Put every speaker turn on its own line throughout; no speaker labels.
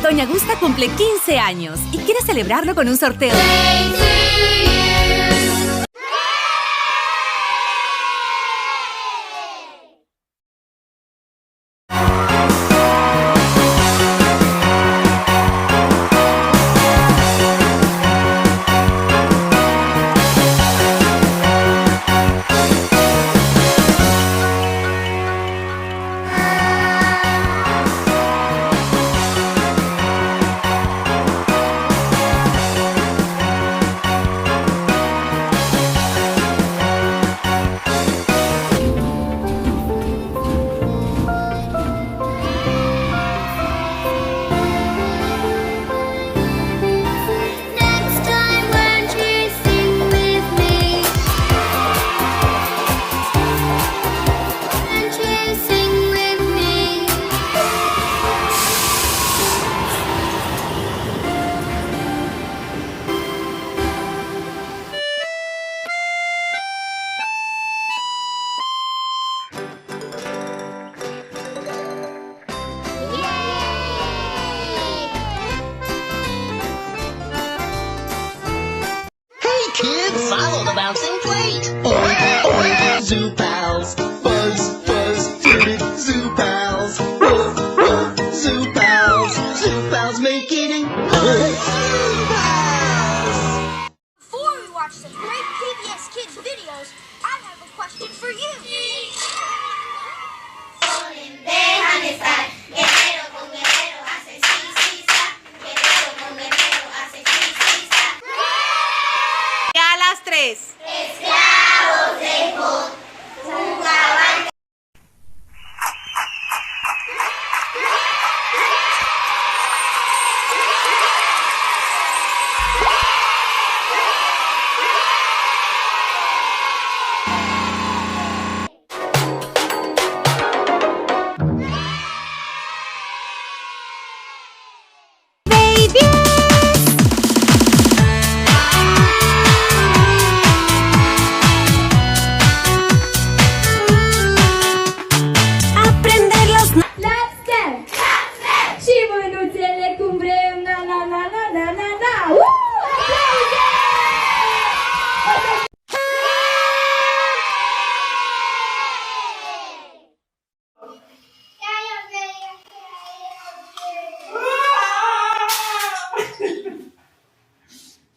Doña Gusta cumple 15 años y quiere celebrarlo con un sorteo.
Kids, follow the bouncing plate. Oink, oink, zoo pals. Buzz, buzz, fruity zoo pals. Woof, woof, zoo pals. Zoo pals make eating fun. Zoo pals.
Before we watch some great PBS Kids videos, I have a question for you.
Déjame estar, guerrero con guerrero hace sí, sí, sa. Guerrero con guerrero hace sí, sí, sa.
Ya a las 3.
Esclavos de Hot jugaban.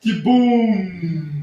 Que bom!